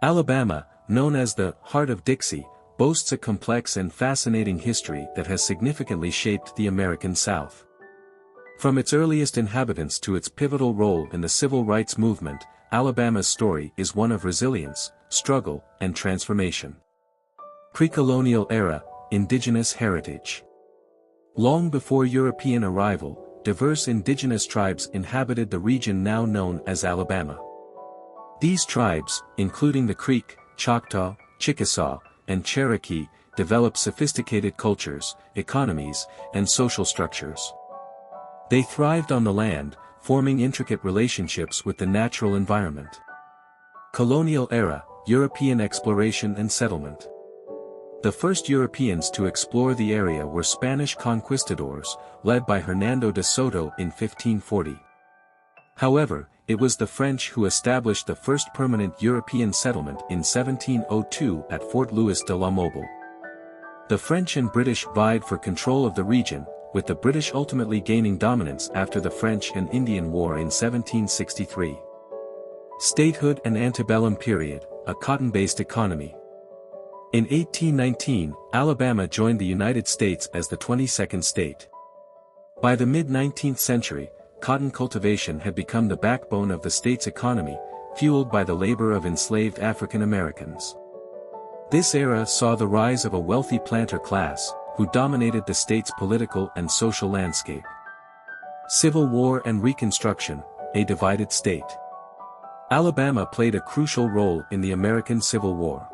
Alabama, known as the Heart of Dixie, boasts a complex and fascinating history that has significantly shaped the American South. From its earliest inhabitants to its pivotal role in the civil rights movement, Alabama's story is one of resilience, struggle, and transformation. Pre-colonial era, indigenous heritage. Long before European arrival, diverse indigenous tribes inhabited the region now known as Alabama. These tribes, including the Creek, Choctaw, Chickasaw, and Cherokee, developed sophisticated cultures, economies, and social structures. They thrived on the land, forming intricate relationships with the natural environment. Colonial era, European exploration and settlement. The first Europeans to explore the area were Spanish conquistadors, led by Hernando de Soto in 1540. However, it was the French who established the first permanent European settlement in 1702 at Fort Louis de la Mobile. The French and British vied for control of the region, with the British ultimately gaining dominance after the French and Indian War in 1763. Statehood and antebellum period, a cotton-based economy. In 1819, Alabama joined the United States as the 22nd state. By the mid-19th century, cotton cultivation had become the backbone of the state's economy, fueled by the labor of enslaved African Americans. This era saw the rise of a wealthy planter class, who dominated the state's political and social landscape. Civil War and Reconstruction, a divided state. Alabama played a crucial role in the American Civil War.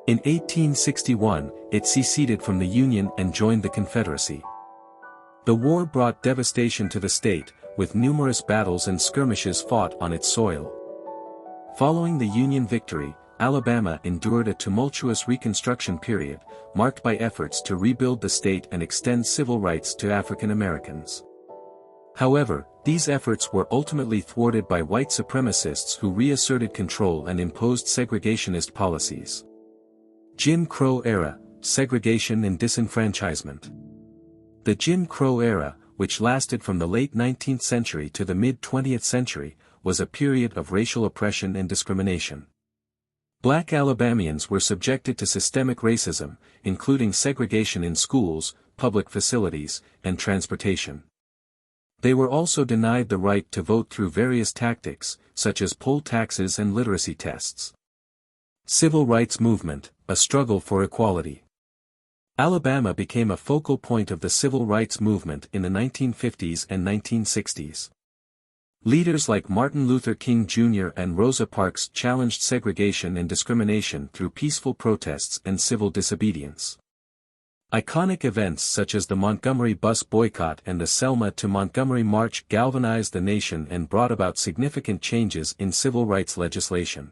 In 1861, it seceded from the Union and joined the Confederacy. The war brought devastation to the state, with numerous battles and skirmishes fought on its soil. Following the Union victory, Alabama endured a tumultuous Reconstruction period, marked by efforts to rebuild the state and extend civil rights to African Americans. However, these efforts were ultimately thwarted by white supremacists who reasserted control and imposed segregationist policies. Jim Crow era, segregation and disenfranchisement. The Jim Crow era, which lasted from the late 19th century to the mid-20th century, was a period of racial oppression and discrimination. Black Alabamians were subjected to systemic racism, including segregation in schools, public facilities, and transportation. They were also denied the right to vote through various tactics, such as poll taxes and literacy tests. Civil rights movement, a struggle for equality. Alabama became a focal point of the civil rights movement in the 1950s and 1960s. Leaders like Martin Luther King Jr. and Rosa Parks challenged segregation and discrimination through peaceful protests and civil disobedience. Iconic events such as the Montgomery bus boycott and the Selma to Montgomery March galvanized the nation and brought about significant changes in civil rights legislation.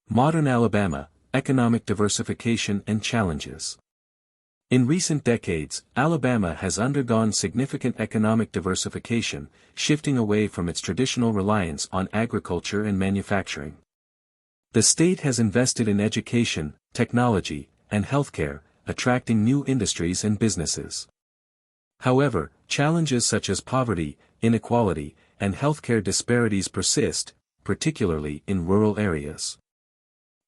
Modern Alabama, economic diversification and challenges. In recent decades, Alabama has undergone significant economic diversification, shifting away from its traditional reliance on agriculture and manufacturing. The state has invested in education, technology, and healthcare, attracting new industries and businesses. However, challenges such as poverty, inequality, and healthcare disparities persist, particularly in rural areas.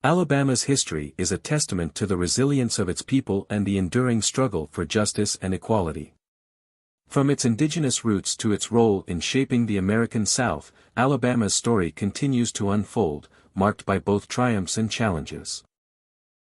Alabama's history is a testament to the resilience of its people and the enduring struggle for justice and equality. From its indigenous roots to its role in shaping the American South, Alabama's story continues to unfold, marked by both triumphs and challenges.